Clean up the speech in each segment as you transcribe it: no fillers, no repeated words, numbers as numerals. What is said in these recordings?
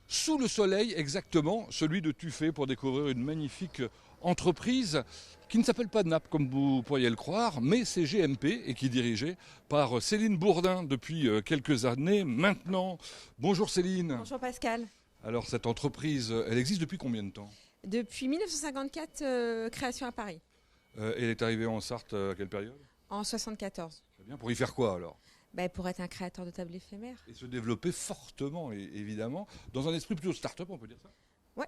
sous le soleil exactement, celui de Tuffet, pour découvrir une magnifique entreprise qui ne s'appelle pas NAP comme vous pourriez le croire, mais c'est GMP et qui est dirigée par Céline Bourdin depuis quelques années maintenant. Bonjour Céline. Bonjour Pascal. Alors cette entreprise, elle existe depuis combien de temps? Depuis 1954, création à Paris. Elle est arrivée en Sarthe à quelle période? En 74. Très bien, pour y faire quoi alors? Pour être un créateur de tables éphémères. Et se développer fortement, évidemment, dans un esprit plutôt start-up, on peut dire ça? Ouais.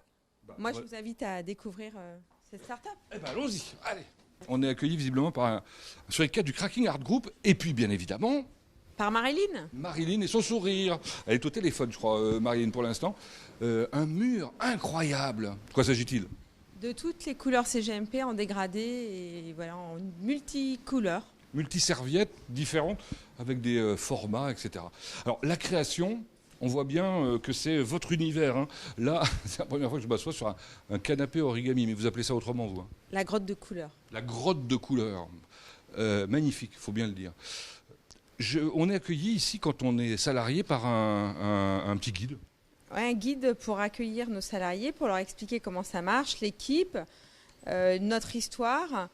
Moi, je vous invite à découvrir cette start-up. Eh bien, allons-y, allez. On est accueilli visiblement par sur les cadres du Cracking Art Group, et puis bien évidemment... Par Marilyn. Marilyn et son sourire. Elle est au téléphone, je crois, Marilyn, pour l'instant. Un mur incroyable. De quoi s'agit-il? De toutes les couleurs CGMP en dégradé et voilà, en multicouleurs. Multi-serviettes différentes, avec des formats, etc. Alors, la création, on voit bien que c'est votre univers. Hein. Là, c'est la première fois que je m'assois sur un canapé origami, mais vous appelez ça autrement, vous? Hein. La grotte de couleurs. La grotte de couleurs. Magnifique, il faut bien le dire. On est accueilli ici, quand on est salarié, par un petit guide. Ouais, un guide pour accueillir nos salariés, pour leur expliquer comment ça marche, l'équipe, notre histoire.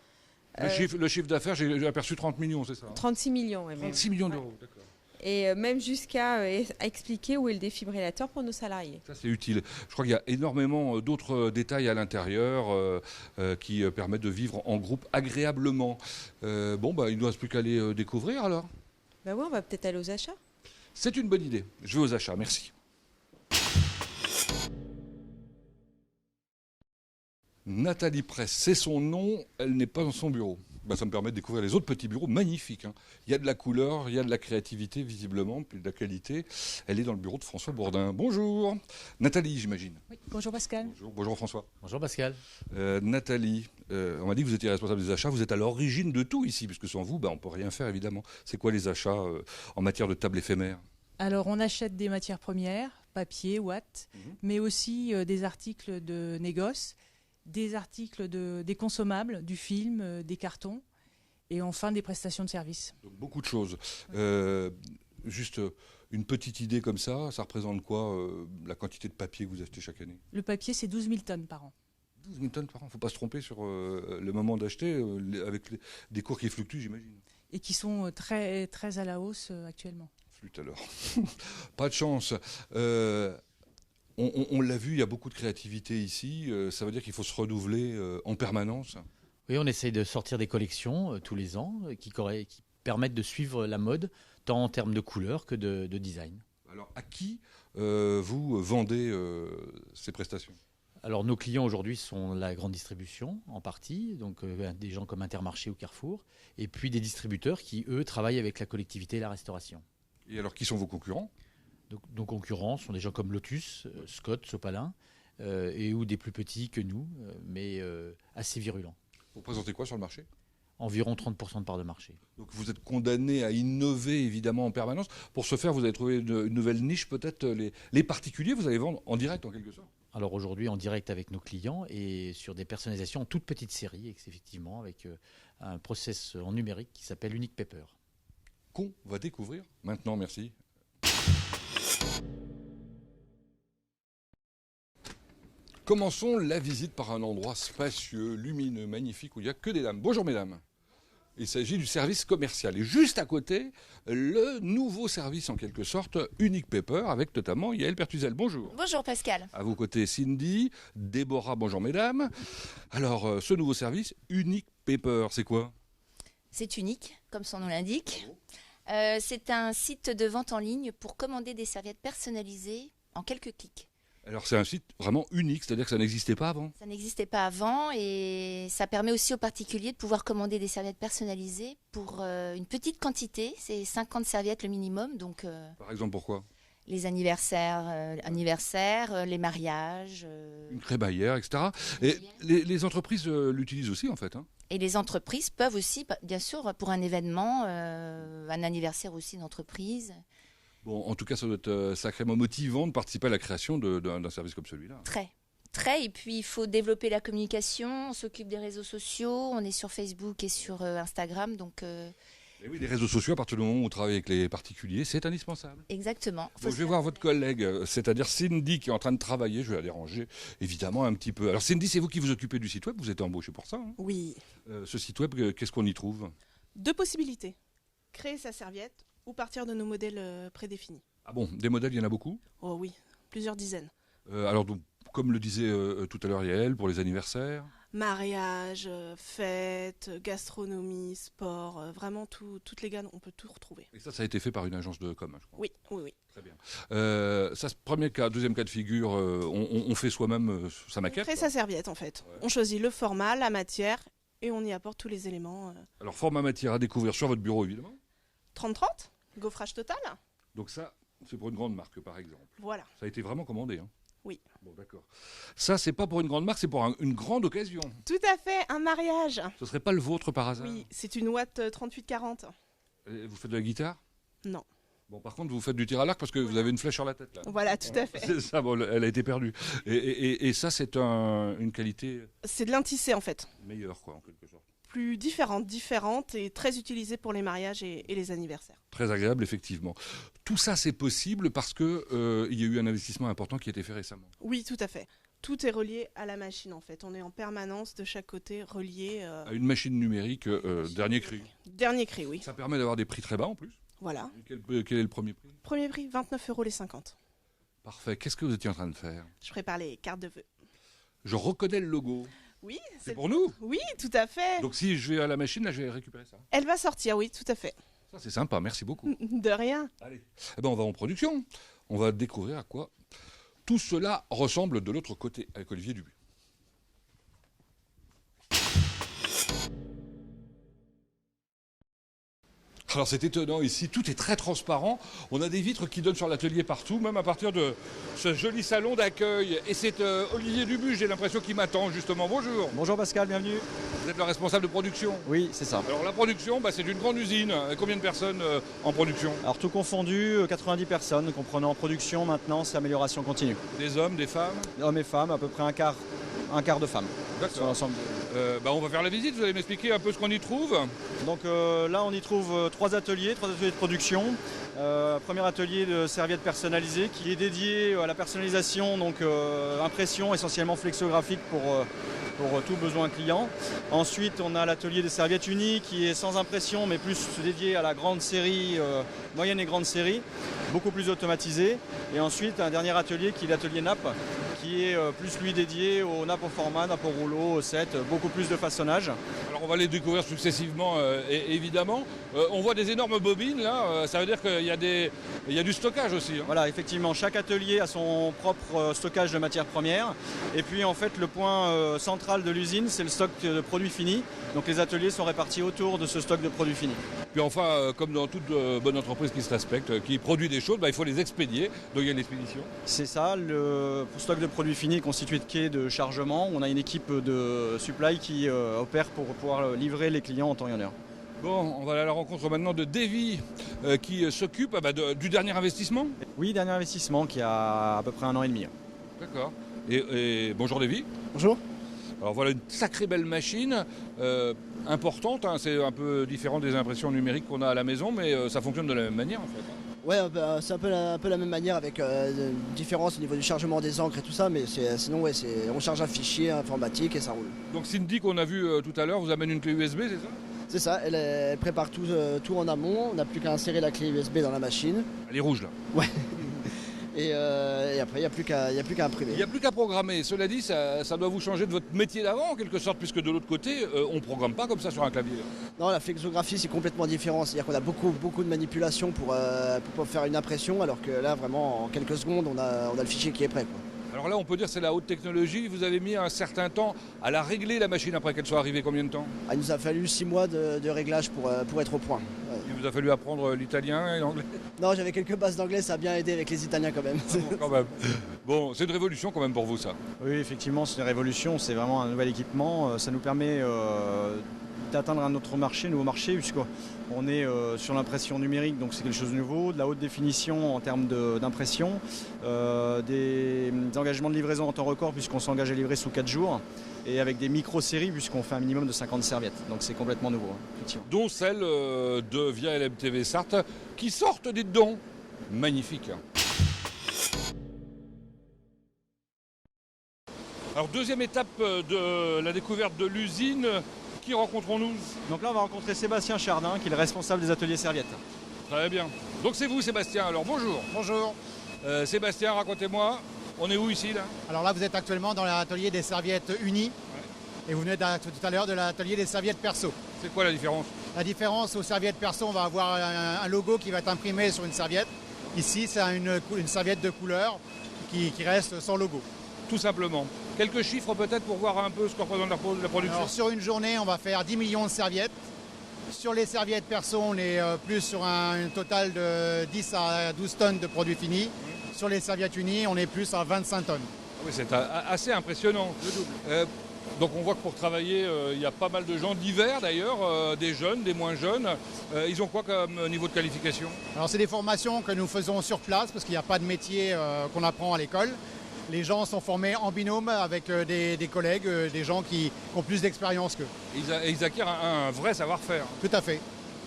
Le chiffre d'affaires, j'ai aperçu 30 millions, c'est ça? 36 millions. Ouais, 36 millions d'euros, d'accord. Et même jusqu'à expliquer où est le défibrillateur pour nos salariés. Ça, c'est utile. Je crois qu'il y a énormément d'autres détails à l'intérieur qui permettent de vivre en groupe agréablement. Il ne nous reste plus qu'à aller découvrir alors. Oui, on va peut-être aller aux achats. C'est une bonne idée. Je vais aux achats, merci. Nathalie Presse, c'est son nom, elle n'est pas dans son bureau. Ça me permet de découvrir les autres petits bureaux magnifiques. Hein. Il y a de la couleur, il y a de la créativité visiblement, puis de la qualité. Elle est dans le bureau de François Bourdin. Bonjour. Nathalie, j'imagine. Oui, bonjour Pascal. Bonjour François. Bonjour Pascal. Nathalie, on m'a dit que vous étiez responsable des achats. Vous êtes à l'origine de tout ici, puisque sans vous, on ne peut rien faire évidemment. C'est quoi les achats en matière de tables éphémères? Alors on achète des matières premières, papier, ouate, mais aussi des articles de négoce, des articles des consommables, du film, des cartons, et enfin des prestations de services. Donc beaucoup de choses. Juste une petite idée comme ça représente quoi la quantité de papier que vous achetez chaque année? Le papier, c'est 12 000 tonnes par an. 12 000 tonnes par an, il ne faut pas se tromper sur le moment d'acheter, avec des cours qui fluctuent, j'imagine. Et qui sont très, très à la hausse actuellement. Flûte alors. Pas de chance. On l'a vu, il y a beaucoup de créativité ici. Ça veut dire qu'il faut se renouveler en permanence. Oui, on essaye de sortir des collections tous les ans qui permettent de suivre la mode, tant en termes de couleurs que de design. Alors, à qui vous vendez ces prestations? Alors, nos clients aujourd'hui sont la grande distribution, en partie, donc des gens comme Intermarché ou Carrefour, et puis des distributeurs qui, eux, travaillent avec la collectivité et la restauration. Et alors, qui sont vos concurrents? Donc, nos concurrents sont des gens comme Lotus, Scott, Sopalin, et ou des plus petits que nous, mais assez virulents. Vous présentez quoi sur le marché? Environ 30% de part de marché. Donc vous êtes condamné à innover évidemment en permanence. Pour ce faire, vous avez trouvé une nouvelle niche, peut-être les particuliers, vous allez vendre en direct en quelque sorte? Alors aujourd'hui en direct avec nos clients et sur des personnalisations en toute petite série, effectivement, avec un process en numérique qui s'appelle Unique Paper. Qu'on va découvrir maintenant, merci. Commençons la visite par un endroit spacieux, lumineux, magnifique, où il n'y a que des dames. Bonjour mesdames. Il s'agit du service commercial. Et juste à côté, le nouveau service en quelque sorte, Unique Paper, avec notamment Yael Pertuzel. Bonjour. Bonjour Pascal. À vos côtés, Cindy, Déborah, bonjour mesdames. Alors, ce nouveau service, Unique Paper, c'est quoi? C'est unique, comme son nom l'indique. C'est un site de vente en ligne pour commander des serviettes personnalisées en quelques clics. Alors c'est un site vraiment unique, c'est-à-dire que ça n'existait pas avant? Ça n'existait pas avant et ça permet aussi aux particuliers de pouvoir commander des serviettes personnalisées pour une petite quantité. C'est 50 serviettes le minimum. Donc, par exemple, pourquoi? Les anniversaires, les mariages. Une crémaillère, etc. Et les entreprises l'utilisent aussi en fait. Hein. Et les entreprises peuvent aussi, bien sûr, pour un événement, un anniversaire aussi d'entreprise. Bon, en tout cas, ça doit être sacrément motivant de participer à la création d'un service comme celui-là. Très. Et puis, il faut développer la communication. On s'occupe des réseaux sociaux. On est sur Facebook et sur Instagram. Donc, Et oui, les réseaux sociaux, à partir du moment où on travaille avec les particuliers, c'est indispensable. Exactement. Donc, je vais voir votre collègue, c'est-à-dire Cindy, qui est en train de travailler. Je vais la déranger, évidemment, un petit peu. Alors Cindy, c'est vous qui vous occupez du site web, vous êtes embauché pour ça. Hein. Oui. Ce site web, qu'est-ce qu'on y trouve? 2 possibilités. Créer sa serviette ou partir de nos modèles prédéfinis. Ah bon, des modèles, il y en a beaucoup? Oh oui, plusieurs dizaines. Alors, donc, comme le disait tout à l'heure Yael, pour les anniversaires. Mariage, fêtes, gastronomie, sport, vraiment toutes les gammes, on peut tout retrouver. Et ça a été fait par une agence de com, je crois. Oui, oui, oui. Très bien. Ça, premier cas, deuxième cas de figure, on fait soi-même sa On maquette. crée sa serviette en fait. Ouais. On choisit le format, la matière et on y apporte tous les éléments. Alors, format matière à découvrir sur votre bureau, évidemment. 30-30, gaufrage total. Donc ça, c'est pour une grande marque, par exemple. Voilà. Ça a été vraiment commandé. Hein. Oui. Bon, d'accord. Ça, c'est pas pour une grande marque, c'est pour une grande occasion. Tout à fait, un mariage. Ce serait pas le vôtre par hasard? Oui, c'est une Watt 3840. Vous faites de la guitare? Non. Bon, par contre, vous faites du tir à l'arc parce que vous avez une flèche sur la tête, là. Voilà, tout à fait. C'est ça, bon, elle a été perdue. Et ça, c'est une qualité C'est de l'intissé en fait. meilleure, quoi, en quelque sorte. Plus différente et très utilisée pour les mariages et les anniversaires. Très agréable, effectivement. Tout ça, c'est possible parce que il y a eu un investissement important qui a été fait récemment. Oui, tout à fait. Tout est relié à la machine en fait. On est en permanence de chaque côté relié. À une machine numérique, dernier cri. Dernier cri, oui. Ça permet d'avoir des prix très bas en plus. Voilà. Quel est le premier prix? Premier prix, 29 € les 50. Parfait. Qu'est-ce que vous étiez en train de faire? Je prépare les cartes de vœux. Je reconnais le logo. Oui, C'est pour nous? Oui, tout à fait. Donc si je vais à la machine, là, je vais récupérer ça. Elle va sortir, oui, tout à fait. Ça, c'est sympa. Merci beaucoup. De rien. Allez. Eh ben, on va en production. On va découvrir à quoi tout cela ressemble de l'autre côté avec Olivier Dubuis. Alors c'est étonnant ici, tout est très transparent. On a des vitres qui donnent sur l'atelier partout, même à partir de ce joli salon d'accueil. Et c'est Olivier Dubuis, j'ai l'impression qu'il m'attend justement. Bonjour. Bonjour Pascal, bienvenue. Vous êtes le responsable de production. Oui, c'est ça. Alors la production, c'est une grande usine. Combien de personnes en production? Alors tout confondu, 90 personnes, comprenant production, maintenance et amélioration continue. Des hommes, des femmes? Hommes et femmes, à peu près un quart de femmes. Sur D'accord. l'ensemble. On va faire la visite, vous allez m'expliquer un peu ce qu'on y trouve. Donc là on y trouve 3 ateliers de production. Premier atelier de serviettes personnalisées qui est dédié à la personnalisation, donc impression essentiellement flexographique pour tout besoin client. Ensuite on a l'atelier des serviettes unies qui est sans impression mais plus dédié à la grande série, moyenne et grande série, beaucoup plus automatisé. Et ensuite un dernier atelier qui est l'atelier nappe, qui est plus lui dédié aux nappes au format, nappes au rouleau, au set, beaucoup plus de façonnage. Alors on va les découvrir successivement, évidemment. On voit des énormes bobines là, ça veut dire qu'il y a du stockage aussi. Hein. Voilà, effectivement, chaque atelier a son propre stockage de matières premières. Et puis en fait, le point central de l'usine, c'est le stock de produits finis. Donc les ateliers sont répartis autour de ce stock de produits finis. Puis enfin, comme dans toute bonne entreprise qui se respecte, qui produit des choses, il faut les expédier. Donc il y a l'expédition. C'est ça, le stock de produits finis est constitué de quais de chargement. On a une équipe de supply qui opère pour pouvoir livrer les clients en temps et en heure. Bon, on va aller à la rencontre maintenant de Davy qui s'occupe du dernier investissement. Oui, dernier investissement qui a à peu près 1 an et demi. D'accord. Et bonjour Davy. Bonjour. Alors voilà une sacrée belle machine, importante, hein, c'est un peu différent des impressions numériques qu'on a à la maison, mais ça fonctionne de la même manière en fait. Ouais, c'est un peu la même manière avec une différence au niveau du chargement des encres et tout ça, mais sinon ouais, on charge un fichier informatique et ça roule. Donc Cindy qu'on a vu tout à l'heure vous amène une clé USB, c'est ça? C'est ça, elle prépare tout en amont, on n'a plus qu'à insérer la clé USB dans la machine. Elle est rouge là. Ouais. Et après, il n'y a plus qu'à imprimer. Il n'y a plus qu'à programmer. Cela dit, ça doit vous changer de votre métier d'avant en quelque sorte, puisque de l'autre côté, on ne programme pas comme ça sur un clavier. Non, la flexographie, c'est complètement différent. C'est-à-dire qu'on a beaucoup de manipulations pour faire une impression, alors que là, vraiment, en quelques secondes, on a le fichier qui est prêt, quoi. Alors là, on peut dire que c'est la haute technologie. Vous avez mis un certain temps à la régler, la machine, après qu'elle soit arrivée. Combien de temps? Il nous a fallu 6 mois de réglage pour être au point. Ouais. Il vous a fallu apprendre l'italien et l'anglais? Non, j'avais quelques bases d'anglais, ça a bien aidé avec les Italiens quand même. Quand même. Bon, c'est une révolution quand même pour vous, ça. Oui, effectivement, c'est une révolution, c'est vraiment un nouvel équipement. Ça nous permet d'atteindre un autre marché, nouveau marché, puisqu'on est sur l'impression numérique, donc c'est quelque chose de nouveau, de la haute définition en termes d'impression, des engagements de livraison en temps record, puisqu'on s'engage à livrer sous 4 jours, et avec des micro-séries, puisqu'on fait un minimum de 50 serviettes. Donc c'est complètement nouveau, effectivement. Dont celle de Via LMTV Sarthe, qui sortent, dites donc. Magnifique. Alors, deuxième étape de la découverte de l'usine. Qui rencontrons-nous? Donc là, on va rencontrer Sébastien Chardin, qui est le responsable des ateliers serviettes. Très bien. Donc c'est vous, Sébastien. Alors, bonjour. Bonjour. Sébastien, racontez-moi. On est où ici, là? Alors là, vous êtes actuellement dans l'atelier des serviettes unies. Et vous venez tout à l'heure de l'atelier des serviettes perso. C'est quoi la différence? La différence aux serviettes perso, on va avoir un logo qui va être imprimé sur une serviette. Ici, c'est une serviette de couleur qui reste sans logo. Tout simplement. Quelques chiffres peut-être pour voir un peu ce que représente la production. Alors sur une journée, on va faire 10 millions de serviettes. Sur les serviettes perso, on est plus sur un total de 10 à 12 tonnes de produits finis. Sur les serviettes unies, on est plus à 25 tonnes. Oui, c'est assez impressionnant. Le double. Donc on voit que pour travailler, il y a pas mal de gens divers d'ailleurs, des jeunes, des moins jeunes. Ils ont quoi comme niveau de qualification? Alors c'est des formations que nous faisons sur place parce qu'il n'y a pas de métier qu'on apprend à l'école. Les gens sont formés en binôme avec des collègues, des gens qui ont plus d'expérience qu'eux. Ils acquièrent un vrai savoir-faire. Tout à fait.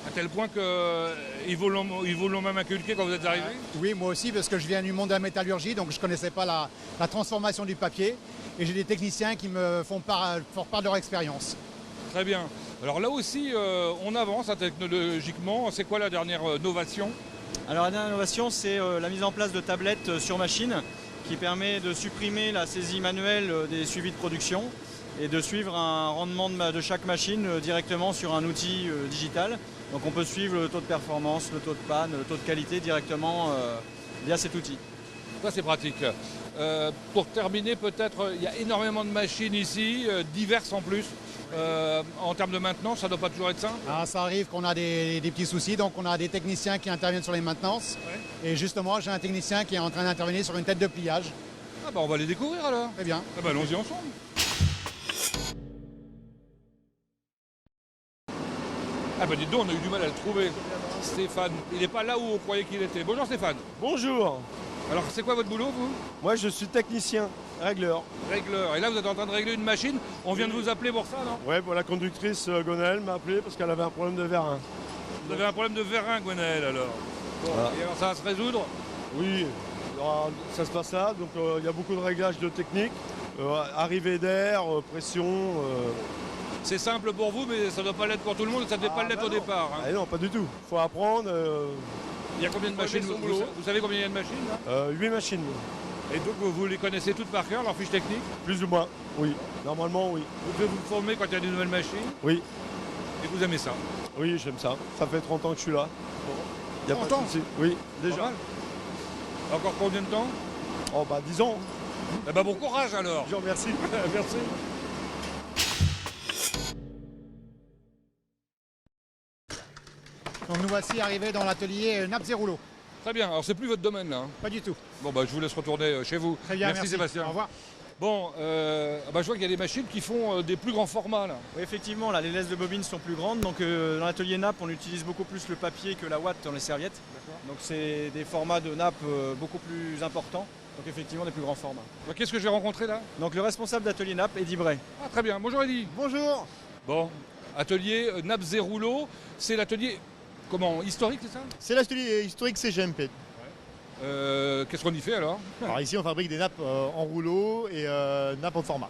À tel point qu'ils vous l'ont même inculqué quand vous êtes arrivé? Oui, moi aussi, parce que je viens du monde de la métallurgie, donc je ne connaissais pas la transformation du papier. Et j'ai des techniciens qui me font part de leur expérience. Très bien. Alors là aussi, on avance technologiquement. C'est quoi la dernière novation? Alors la dernière innovation, c'est la mise en place de tablettes sur machine qui permet de supprimer la saisie manuelle des suivis de production et de suivre un rendement de chaque machine directement sur un outil digital. Donc on peut suivre le taux de performance, le taux de panne, le taux de qualité directement via cet outil. Ça c'est pratique. Pour terminer peut-être, il y a énormément de machines ici, diverses en plus. En termes de maintenance, ça ne doit pas toujours être ça? Ça arrive qu'on a des petits soucis, donc on a des techniciens qui interviennent sur les maintenances. Ouais. Et justement, j'ai un technicien qui est en train d'intervenir sur une tête de pliage. Ah bah on va les découvrir alors. Très bien. Ah bah allons-y ensemble. Ah bah dites donc, on a eu du mal à le trouver. Stéphane, il n'est pas là où on croyait qu'il était. Bonjour Stéphane. Bonjour. Alors c'est quoi votre boulot vous? Moi je suis technicien, régleur. Régleur. Et là vous êtes en train de régler une machine. On vient de vous appeler pour ça, non? Ouais, la conductrice Gonel m'a appelé parce qu'elle avait un problème de vérin. Vous avez un problème de vérin, Gwenaël, alors? Bon, voilà. Et alors ça va se résoudre? Oui, ça se passe là. Donc il y a beaucoup de réglages de technique, arrivée d'air, pression. C'est simple pour vous, mais ça ne doit pas l'être pour tout le monde, ça ne devait pas l'être au départ. Hein. Ah non, pas du tout. Il faut apprendre. Il y a combien de machines? Vous savez combien il y a de machines là? 8 machines. Et donc vous les connaissez toutes par cœur, leurs fiches techniques? Plus ou moins, oui. Normalement, oui. Vous devez vous former quand il y a des nouvelles machines? Oui. Et vous aimez ça? Oui, j'aime ça. Ça fait 30 ans que je suis là. Il y a 30 pas ans? de souci. Oui, déjà. Encore combien de temps? Oh 10 ans. Eh ben bon courage alors. Je vous remercie. Merci. Donc nous voici arrivés dans l'atelier nappes et rouleaux. Très bien, alors c'est plus votre domaine là, hein? Pas du tout. Bon bah je vous laisse retourner chez vous. Très bien, merci Sébastien. Au revoir. Bon, je vois qu'il y a des machines qui font des plus grands formats là. Oui, effectivement, là, les laisses de bobines sont plus grandes. Donc dans l'atelier nappe, on utilise beaucoup plus le papier que la ouate dans les serviettes. Donc c'est des formats de nappe beaucoup plus importants. Donc effectivement des plus grands formats. Qu'est-ce que je vais rencontrer là? Donc le responsable d'atelier nappe, Eddy Bray. Ah très bien, bonjour Eddy. Bonjour. Bon, atelier nappes et rouleaux, c'est l'atelier comment, historique c'est ça? C'est l'atelier historique CGMP. Qu'est-ce qu'on y fait alors? Alors ici on fabrique des nappes en rouleau et nappes en format.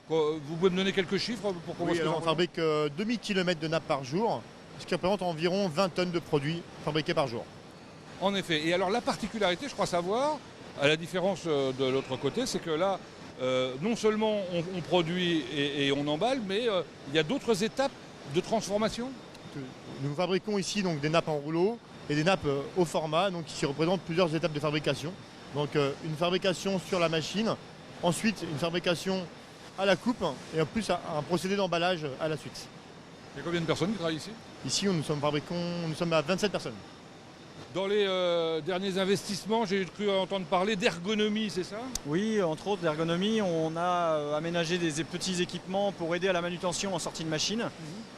Vous pouvez me donner quelques chiffres pour commencer? Oui, alors on fabrique 2000 km de nappes par jour, ce qui représente environ 20 tonnes de produits fabriqués par jour. En effet, et alors la particularité, je crois savoir, à la différence de l'autre côté, c'est que là, non seulement on produit et on emballe, mais il y a d'autres étapes de transformation. Nous fabriquons ici donc des nappes en rouleau et des nappes au format, donc qui représentent plusieurs étapes de fabrication. Donc une fabrication sur la machine, ensuite une fabrication à la coupe et en plus un procédé d'emballage à la suite. Il y a combien de personnes qui travaillent ici? Ici nous sommes à 27 personnes. Dans les derniers investissements, j'ai cru entendre parler d'ergonomie, c'est ça? Oui, entre autres d'ergonomie, on a aménagé des petits équipements pour aider à la manutention en sortie de machine.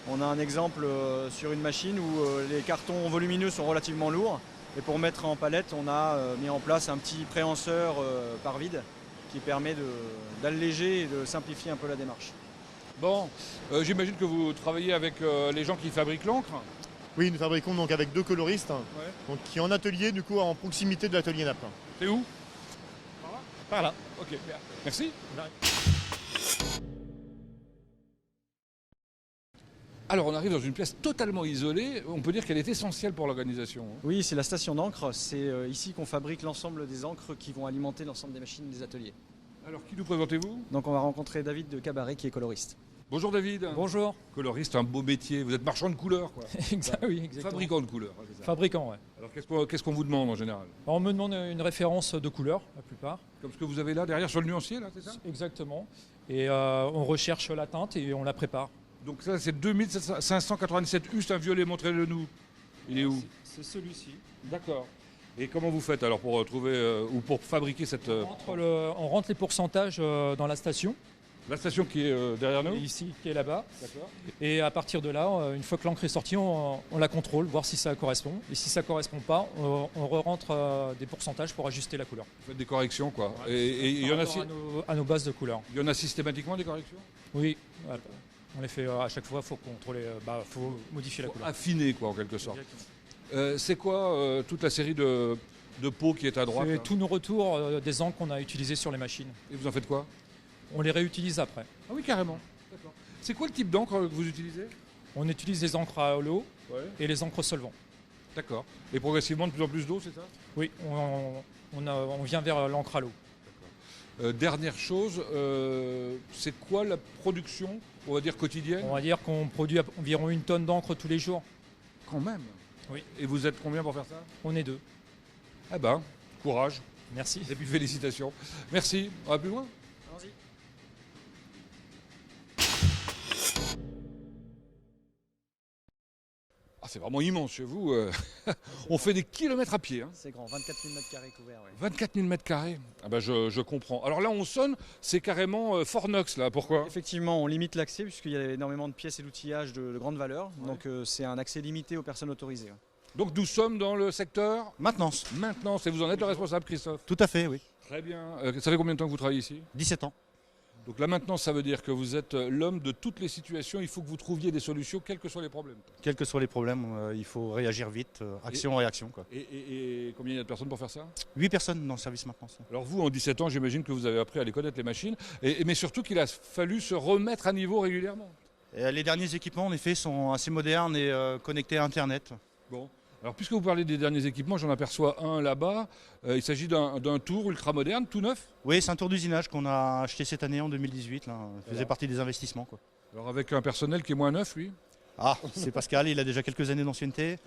On a un exemple sur une machine où les cartons volumineux sont relativement lourds. Et pour mettre en palette, on a mis en place un petit préhenseur par vide qui permet d'alléger et de simplifier un peu la démarche. Bon, j'imagine que vous travaillez avec les gens qui fabriquent l'encre. Oui, nous fabriquons donc avec 2 coloristes, donc, qui en atelier, du coup, en proximité de l'atelier Naples. C'est où? Par là. Ok, merci. Alors on arrive dans une pièce totalement isolée, on peut dire qu'elle est essentielle pour l'organisation. Oui, c'est la station d'encre, c'est ici qu'on fabrique l'ensemble des encres qui vont alimenter l'ensemble des machines des ateliers. Alors qui nous présentez-vous? Donc on va rencontrer David de Cabaret qui est coloriste. Bonjour David. Bonjour. Coloriste, un beau métier, vous êtes marchand de couleurs quoi. Oui, exactement. Fabricant de couleurs. C'est ça. Fabricant, ouais. Alors qu'est-ce qu'on vous demande en général? On me demande une référence de couleur, la plupart. Comme ce que vous avez là derrière sur le nuancier, là, c'est ça? Exactement. Et on recherche la teinte et on la prépare. Donc ça c'est 2597 U, c'est un violet, montrez-le nous. Il est où? C'est celui-ci. D'accord. Et comment vous faites alors pour trouver ou pour fabriquer cette... On rentre les pourcentages dans la station. La station qui est derrière nous? Ici, qui est là-bas. D'accord. Et à partir de là, une fois que l'encre est sortie, on la contrôle, voir si ça correspond. Et si ça ne correspond pas, on re-rentre des pourcentages pour ajuster la couleur. Vous faites des corrections quoi. Ouais, et il y en a à nos bases de couleurs. Il y en a systématiquement des corrections? Oui. Voilà. On les fait à chaque fois, il faut contrôler, faut modifier la couleur. Affiner quoi en quelque sorte. Exactement. C'est quoi toute la série de pots qui est à droite? C'est tous nos retours des encres qu'on a utilisées sur les machines. Et vous en faites quoi? On les réutilise après. Ah oui, carrément. D'accord. C'est quoi le type d'encre que vous utilisez? On utilise les encres à l'eau et les encres solvants. D'accord. Et progressivement de plus en plus d'eau, c'est ça? Oui, on vient vers l'encre à l'eau. Dernière chose, c'est quoi la production, on va dire quotidienne? On va dire qu'on produit environ 1 tonne d'encre tous les jours. Quand même? Oui. Et vous êtes combien pour faire ça? On est 2. Ah ben, courage. Merci. Et puis félicitations. Merci. On va plus loin? Allons-y. Ah, c'est vraiment immense chez vous. On fait des kilomètres à pied. Hein. C'est grand, 24 000 m² couverts. Ouais. 24 000 m². Ah ben je comprends. Alors là, on sonne, c'est carrément Fornox là. Pourquoi? Effectivement, on limite l'accès puisqu'il y a énormément de pièces et d'outillage de grande valeur. Ouais. Donc c'est un accès limité aux personnes autorisées. Ouais. Donc nous sommes dans le secteur Maintenance. Maintenance. Et vous en êtes le responsable, Christophe? Tout à fait, oui. Très bien. Ça fait combien de temps que vous travaillez ici? 17 ans. Donc la maintenance, ça veut dire que vous êtes l'homme de toutes les situations. Il faut que vous trouviez des solutions, quels que soient les problèmes. Quels que soient les problèmes, il faut réagir vite, action-réaction. Et combien il y a de personnes pour faire ça? 8 personnes dans le service maintenance. Alors vous, en 17 ans, j'imagine que vous avez appris à les connaître, les machines, mais surtout qu'il a fallu se remettre à niveau régulièrement. Et les derniers équipements, en effet, sont assez modernes et connectés à Internet. Bon. Alors puisque vous parlez des derniers équipements, j'en aperçois un là-bas. Il s'agit d'un tour ultra moderne, tout neuf? Oui, c'est un tour d'usinage qu'on a acheté cette année en 2018. Là. Ça faisait partie des investissements. Quoi. Alors avec un personnel qui est moins neuf, lui? Ah, c'est Pascal, il a déjà quelques années d'ancienneté.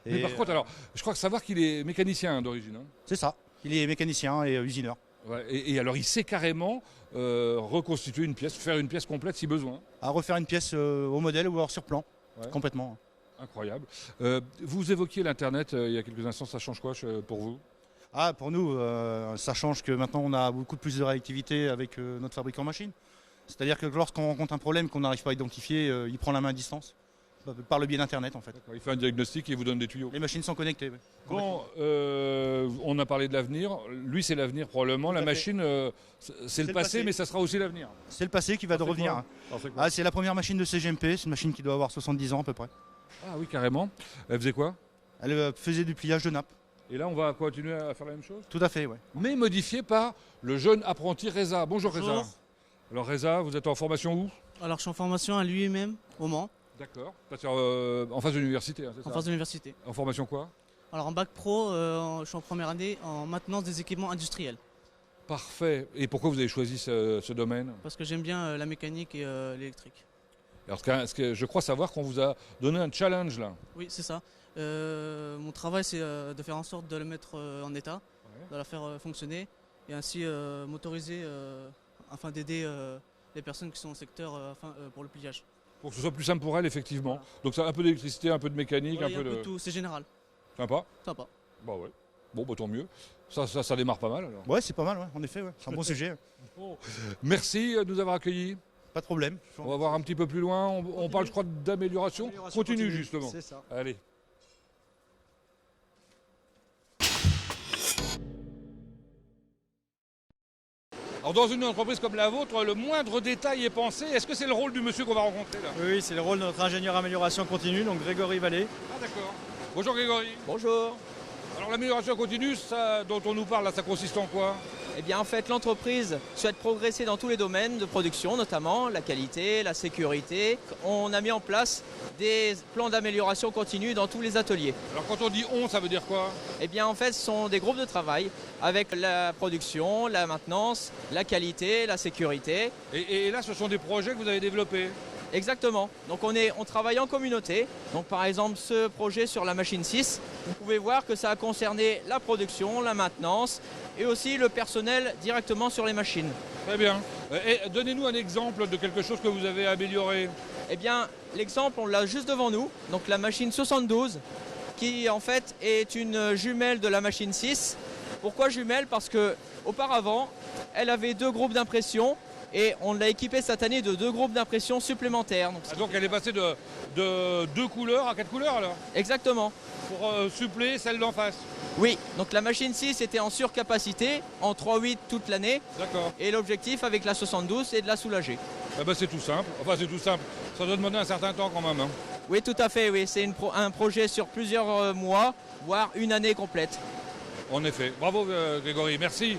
Mais par contre, alors, je crois savoir qu'il est mécanicien d'origine. Hein. C'est ça, il est mécanicien et usineur. Ouais, et alors il sait carrément reconstituer une pièce, faire une pièce complète si besoin. À refaire une pièce au modèle ou alors sur plan, complètement. Incroyable. Vous évoquiez l'Internet il y a quelques instants, ça change quoi pour vous? Ah, pour nous, ça change que maintenant on a beaucoup plus de réactivité avec notre fabricant machine. C'est-à-dire que lorsqu'on rencontre un problème qu'on n'arrive pas à identifier, il prend la main à distance, par le biais d'Internet en fait. Il fait un diagnostic et il vous donne des tuyaux. Les machines sont connectées. Oui. Bon, on a parlé de l'avenir. Lui, c'est l'avenir probablement. La machine, c'est le passé, mais ça sera aussi l'avenir. C'est le passé qui va revenir. C'est la première machine de CGMP, c'est une machine qui doit avoir 70 ans à peu près. Ah oui, carrément. Elle faisait quoi? Elle faisait du pliage de nappe. Et là, on va continuer à faire la même chose? Tout à fait, oui. Mais modifié par le jeune apprenti Reza. Bonjour Reza. Alors Reza, vous êtes en formation où? Alors je suis en formation à l'UIMM, au Mans. D'accord. En face de l'université, hein, c'est ça? En face de l'université. En formation quoi? Alors en bac pro, je suis en première année en maintenance des équipements industriels. Parfait. Et pourquoi vous avez choisi ce domaine? Parce que j'aime bien la mécanique et l'électrique. Alors, je crois savoir qu'on vous a donné un challenge là. Oui, c'est ça. Mon travail, c'est de faire en sorte de le mettre en état, de la faire fonctionner et ainsi m'autoriser afin d'aider les personnes qui sont au secteur pour le pliage. Pour que ce soit plus simple pour elles, effectivement. Voilà. Donc, ça un peu d'électricité, un peu de mécanique, un peu de tout, c'est général. Sympa. Sympa. Bah ouais. Bon, bah tant mieux. Ça démarre pas mal alors. Ouais, c'est pas mal, ouais, en effet, ouais. C'est un bon sujet. Bon. Merci de nous avoir accueillis. Pas de problème. On va voir un petit peu plus loin. On parle, je crois, d'amélioration. Continue, justement. C'est ça. Allez. Alors dans une entreprise comme la vôtre, le moindre détail est pensé. Est-ce que c'est le rôle du monsieur qu'on va rencontrer là? Oui, c'est le rôle de notre ingénieur amélioration continue, donc Grégory Vallée. Ah d'accord. Bonjour Grégory. Bonjour. Alors l'amélioration continue, ça, dont on nous parle là, ça consiste en quoi? Eh bien en fait l'entreprise souhaite progresser dans tous les domaines de production, notamment la qualité, la sécurité. On a mis en place des plans d'amélioration continue dans tous les ateliers. Alors quand on dit on, ça veut dire quoi? Eh bien en fait ce sont des groupes de travail avec la production, la maintenance, la qualité, la sécurité. Et là ce sont des projets que vous avez développés? Exactement. Donc on travaille en communauté. Donc par exemple ce projet sur la machine 6, vous pouvez voir que ça a concerné la production, la maintenance et aussi le personnel directement sur les machines. Très bien. Donnez-nous un exemple de quelque chose que vous avez amélioré. Eh bien l'exemple on l'a juste devant nous. Donc la machine 72 qui en fait est une jumelle de la machine 6. Pourquoi jumelle? Parce que auparavant elle avait 2 groupes d'impression. Et on l'a équipée cette année de 2 groupes d'impression supplémentaires. Donc elle est passée de 2 couleurs à 4 couleurs alors? Exactement. Pour suppléer celle d'en face? Oui, donc la machine 6 était en surcapacité, en 3.8 toute l'année. D'accord. Et l'objectif avec la 72 c'est de la soulager. Eh ben, c'est tout simple. Enfin c'est tout simple. Ça doit demander un certain temps quand même. Hein. Oui tout à fait, oui. C'est un projet sur plusieurs mois, voire une année complète. En effet. Bravo Grégory, merci.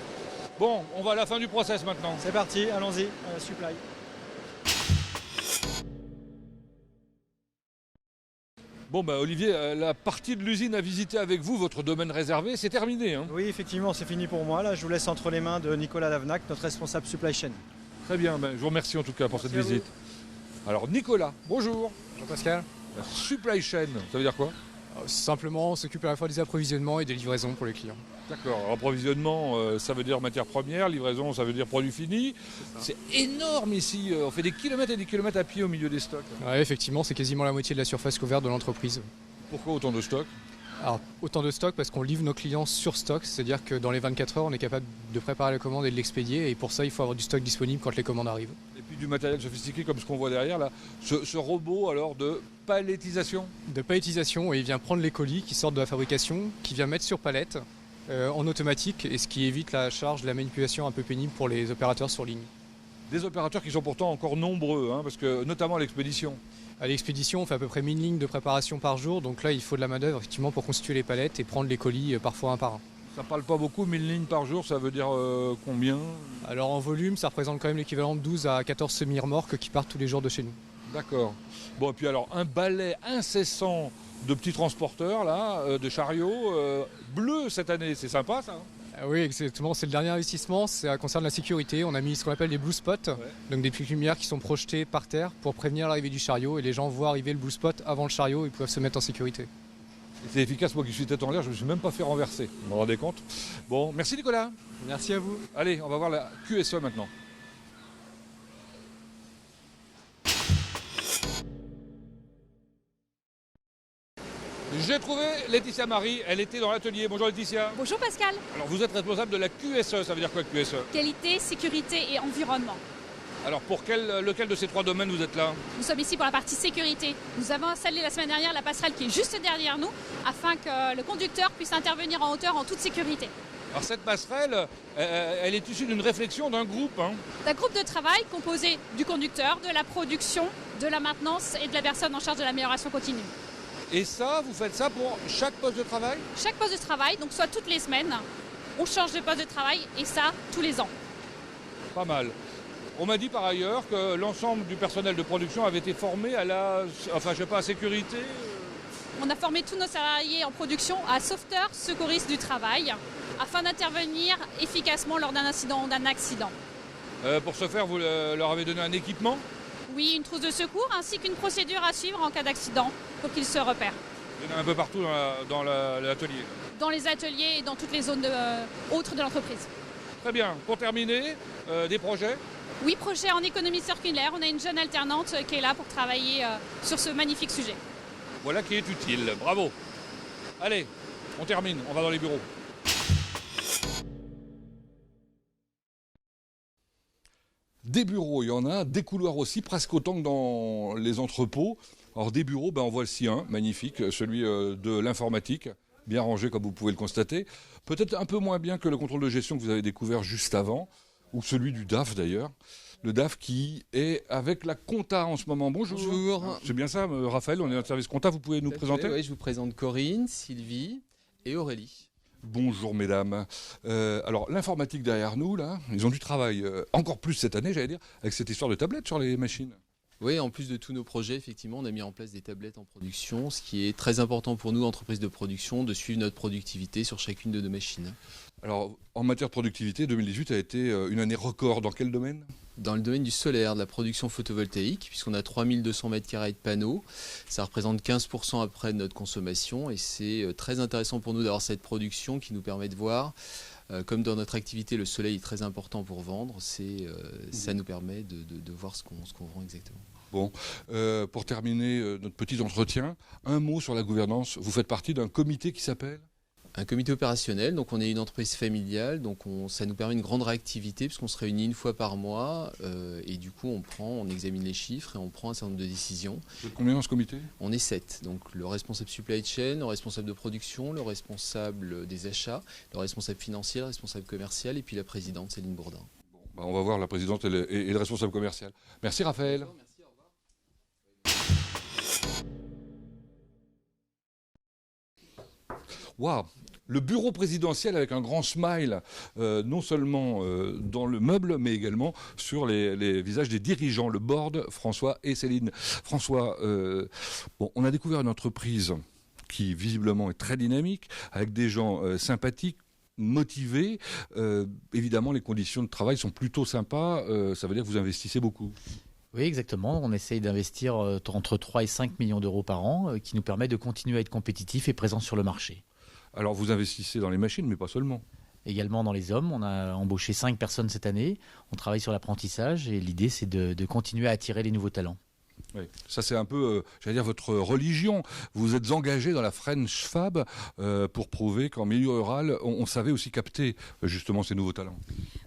Bon, on va à la fin du process maintenant. C'est parti, allons-y, supply. Bon, bah Olivier, la partie de l'usine à visiter avec vous, votre domaine réservé, c'est terminé. Hein. Oui, effectivement, c'est fini pour moi. Là, je vous laisse entre les mains de Nicolas Lavnac, notre responsable supply chain. Très bien, je vous remercie en tout cas pour cette visite. Alors Nicolas, bonjour. Bonjour Pascal. La supply chain, ça veut dire quoi? Simplement, on s'occupe à la fois des approvisionnements et des livraisons pour les clients. D'accord, approvisionnement, ça veut dire matière première, livraison, ça veut dire produit fini. C'est énorme ici, on fait des kilomètres et des kilomètres à pied au milieu des stocks. Ouais, effectivement, c'est quasiment la moitié de la surface couverte de l'entreprise. Pourquoi autant de stocks? Alors, autant de stocks parce qu'on livre nos clients sur stock, c'est-à-dire que dans les 24 heures, on est capable de préparer la commande et de l'expédier, et pour ça, il faut avoir du stock disponible quand les commandes arrivent. Et puis du matériel sophistiqué comme ce qu'on voit derrière là, ce robot alors de palettisation? De palettisation, et il vient prendre les colis qui sortent de la fabrication, qui vient mettre sur palette, en automatique, et ce qui évite la charge de la manipulation un peu pénible pour les opérateurs sur ligne. Des opérateurs qui sont pourtant encore nombreux, hein, parce que notamment à l'expédition. À l'expédition, on fait à peu près 1000 lignes de préparation par jour, donc là il faut de la main-d'œuvre effectivement pour constituer les palettes et prendre les colis parfois un par un. Ça parle pas beaucoup, 1000 lignes par jour, ça veut dire combien? Alors en volume, ça représente quand même l'équivalent de 12 à 14 semi-remorques qui partent tous les jours de chez nous. D'accord. Bon, et puis alors un balai incessant de petits transporteurs là, de chariots bleus cette année, c'est sympa ça? Oui, exactement, c'est le dernier investissement, ça concerne la sécurité. On a mis ce qu'on appelle des blue spots, donc des petites lumières qui sont projetées par terre pour prévenir l'arrivée du chariot, et les gens voient arriver le blue spot avant le chariot et peuvent se mettre en sécurité. C'est efficace, moi qui suis tête en l'air, je ne me suis même pas fait renverser, vous vous rendez compte? Bon, merci Nicolas. Merci à vous. Allez, on va voir la QSE maintenant. J'ai trouvé Laetitia Marie, elle était dans l'atelier. Bonjour Laetitia. Bonjour Pascal. Alors vous êtes responsable de la QSE, ça veut dire quoi QSE? Qualité, sécurité et environnement. Alors pour lequel de ces 3 domaines vous êtes là? Nous sommes ici pour la partie sécurité. Nous avons installé la semaine dernière la passerelle qui est juste derrière nous afin que le conducteur puisse intervenir en hauteur en toute sécurité. Alors cette passerelle, elle est issue d'une réflexion d'un groupe. Hein. D'un groupe de travail composé du conducteur, de la production, de la maintenance et de la personne en charge de l'amélioration continue. Et ça, vous faites ça pour chaque poste de travail? Chaque poste de travail, donc soit toutes les semaines, on change de poste de travail et ça tous les ans. Pas mal. On m'a dit par ailleurs que l'ensemble du personnel de production avait été formé à la sécurité. On a formé tous nos salariés en production à sauveteurs, secouristes du travail, afin d'intervenir efficacement lors d'un incident ou d'un accident. Pour ce faire, vous leur avez donné un équipement? Oui, une trousse de secours ainsi qu'une procédure à suivre en cas d'accident pour qu'ils se repèrent. Il y en a un peu partout dans l'atelier. Dans les ateliers et dans toutes les zones autres de l'entreprise. Très bien. Pour terminer, des projets? Oui, projet en économie circulaire. On a une jeune alternante qui est là pour travailler sur ce magnifique sujet. Voilà qui est utile. Bravo. Allez, On termine, on va dans les bureaux. Des bureaux, il y en a, des couloirs aussi, presque autant que dans les entrepôts. Alors des bureaux, en voici un, magnifique, celui de l'informatique, bien rangé comme vous pouvez le constater. Peut-être un peu moins bien que le contrôle de gestion que vous avez découvert juste avant, ou celui du DAF d'ailleurs. Le DAF qui est avec la compta en ce moment. Bonjour. Bonjour. C'est bien ça, Raphaël, on est dans le service compta, vous pouvez nous présenter ? Oui, je vous présente Corinne, Sylvie et Aurélie. Bonjour mesdames. Alors l'informatique derrière nous, là, ils ont du travail encore plus cette année, j'allais dire, avec cette histoire de tablettes sur les machines. Oui, en plus de tous nos projets, effectivement, on a mis en place des tablettes en production, ce qui est très important pour nous, entreprises de production, de suivre notre productivité sur chacune de nos machines. Alors, en matière de productivité, 2018 a été une année record. Dans quel domaine ? Dans le domaine du solaire, de la production photovoltaïque, puisqu'on a 3200 m² de panneaux. Ça représente 15% après de notre consommation et c'est très intéressant pour nous d'avoir cette production qui nous permet de voir, comme dans notre activité, le soleil est très important pour vendre, ça nous permet de voir ce qu'on vend exactement. Bon, pour terminer notre petit entretien, un mot sur la gouvernance. Vous faites partie d'un comité qui s'appelle ? Un comité opérationnel, donc on est une entreprise familiale, donc ça nous permet une grande réactivité puisqu'on se réunit une fois par mois et du coup on examine les chiffres et on prend un certain nombre de décisions. Vous êtes combien dans ce comité ? On est 7, donc le responsable supply chain, le responsable de production, le responsable des achats, le responsable financier, le responsable commercial et puis la présidente Céline Bourdin. Bon, on va voir la présidente et le responsable commercial. Merci Raphaël. Waouh, le bureau présidentiel avec un grand smile, non seulement dans le meuble, mais également sur les visages des dirigeants, le board, François et Céline. François, on a découvert une entreprise qui visiblement est très dynamique, avec des gens sympathiques, motivés. Évidemment, les conditions de travail sont plutôt sympas, ça veut dire que vous investissez beaucoup. Oui, exactement. On essaye d'investir entre 3 et 5 millions d'euros par an, qui nous permet de continuer à être compétitifs et présents sur le marché. Alors vous investissez dans les machines, mais pas seulement. Également dans les hommes. On a embauché 5 personnes cette année. On travaille sur l'apprentissage et l'idée, c'est de continuer à attirer les nouveaux talents. Oui, ça c'est un peu, j'allais dire, votre religion. Vous êtes engagé dans la French Fab pour prouver qu'en milieu rural, on savait aussi capter justement ces nouveaux talents.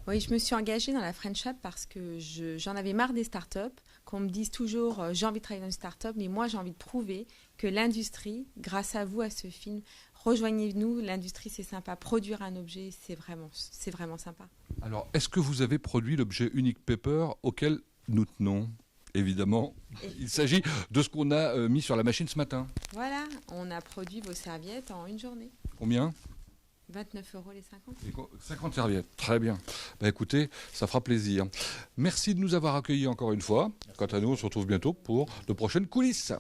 Oui, je me suis engagée dans la French Fab parce que j'en avais marre des startups, qu'on me dise toujours j'ai envie de travailler dans une startup, mais moi j'ai envie de prouver que l'industrie, grâce à vous, à ce film, rejoignez-nous, l'industrie c'est sympa, produire un objet c'est vraiment sympa. Alors, est-ce que vous avez produit l'objet Unique Paper auquel nous tenons ? Évidemment, il s'agit de ce qu'on a mis sur la machine ce matin. Voilà, on a produit vos serviettes en une journée. Combien ? 29 € les 50. 50 serviettes, très bien. Écoutez, ça fera plaisir. Merci de nous avoir accueillis encore une fois. Quant à nous, on se retrouve bientôt pour de prochaines coulisses.